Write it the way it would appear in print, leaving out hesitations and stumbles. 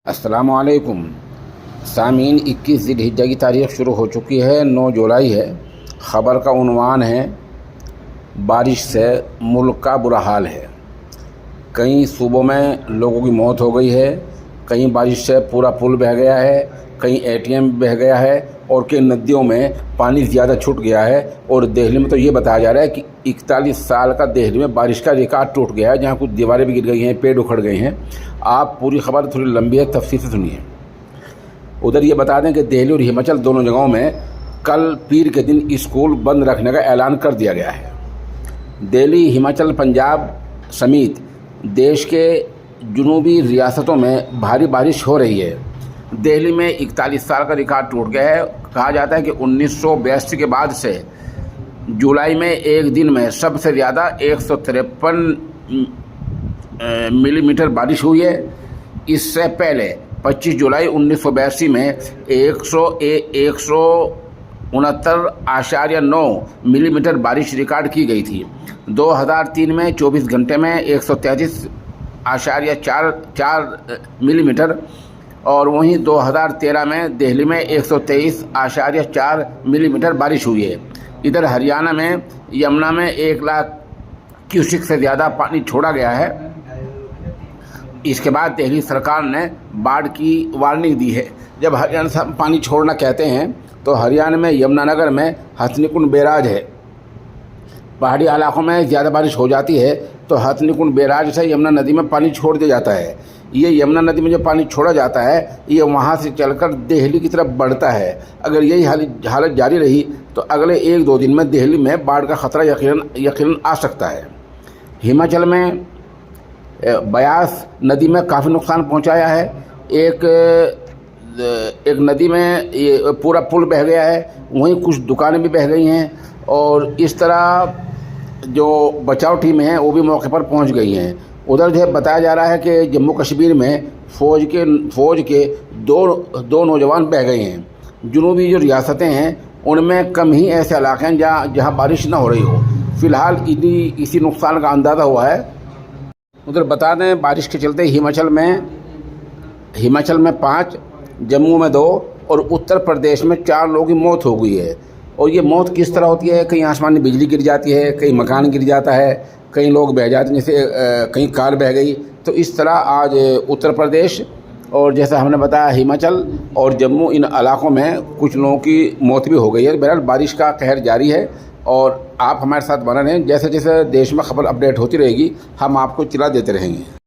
अस्सलामुअलैकुम सामीन। 21 ज़िलहिज्जा की तारीख़ शुरू हो चुकी है, 9 जुलाई है। ख़बर का उन्वान है बारिश से मुल्क का बुरा हाल है। कई सूबों में लोगों की मौत हो गई है, कहीं बारिश से पूरा पुल बह गया है, कहीं ATM बह गया है और कई नदियों में पानी ज़्यादा छूट गया है। और दिल्ली में तो ये बताया जा रहा है कि 41 साल का दिल्ली में बारिश का रिकॉर्ड टूट गया है, जहाँ कुछ दीवारें भी गिर गई हैं, पेड़ उखड़ गए हैं। आप पूरी खबर थोड़ी लंबी है, तफसील से सुनिए। उधर ये बता दें कि दिल्ली और हिमाचल दोनों जगहों में कल पीर के दिन स्कूल बंद रखने का ऐलान कर दिया गया है। दिल्ली, हिमाचल, पंजाब समेत देश के जुनूबी रियासतों में भारी बारिश हो रही है। दिल्ली में 41 साल का रिकॉर्ड टूट गया है। कहा जाता है कि 1982 के बाद से जुलाई में एक दिन में सबसे ज़्यादा 153 मिलीमीटर बारिश हुई है। इससे पहले 25 जुलाई 1982 में 169.9 मिलीमीटर बारिश रिकॉर्ड की गई थी। 2003 में 24 घंटे में 133.4 मिलीमीटर और वहीं 2013 में दिल्ली में 123.4 मिलीमीटर बारिश हुई है। इधर हरियाणा में यमुना में 1 लाख क्यूसेक से ज़्यादा पानी छोड़ा गया है। इसके बाद दिल्ली सरकार ने बाढ़ की वार्निंग दी है। जब हरियाणा से पानी छोड़ना कहते हैं तो हरियाणा में यमुनानगर में हथनीकुंड बैराज है। पहाड़ी इलाकों में ज़्यादा बारिश हो जाती है तो हथनीकुंड बैराज से यमुना नदी में पानी छोड़ दिया जाता है। ये यमुना नदी में जो पानी छोड़ा जाता है ये वहाँ से चलकर दिल्ली की तरफ बढ़ता है। अगर यही हालत जारी रही तो अगले 1-2 दिन में दिल्ली में बाढ़ का ख़तरा यकीनन आ सकता है। हिमाचल में ब्यास नदी में काफ़ी नुकसान पहुँचाया है। एक नदी में ये पूरा पुल बह गया है, वहीं कुछ दुकानें भी बह गई हैं और इस तरह जो बचाव टीमें हैं वो भी मौके पर पहुंच गई हैं। उधर जो बताया जा रहा है कि जम्मू कश्मीर में फ़ौज के दो नौजवान बह गए हैं। जुनूबी जो रियासतें हैं उनमें कम ही ऐसे इलाके हैं जहां बारिश ना हो रही हो। फ़िलहाल इसी नुकसान का अंदाज़ा हुआ है। उधर बता दें बारिश के चलते हिमाचल में 5, जम्मू में 2 और उत्तर प्रदेश में 4 लोगों की मौत हो गई है। और ये मौत किस तरह होती है? कहीं आसमानी बिजली गिर जाती है, कहीं मकान गिर जाता है, कहीं लोग बह जाते हैं, जैसे कहीं कार बह गई। तो इस तरह आज उत्तर प्रदेश और जैसा हमने बताया हिमाचल और जम्मू, इन इलाकों में कुछ लोगों की मौत भी हो गई है। बहरहाल बारिश का कहर जारी है और आप हमारे साथ बने रहें। जैसे जैसे देश में खबर अपडेट होती रहेगी हम आपको चिला देते रहेंगे।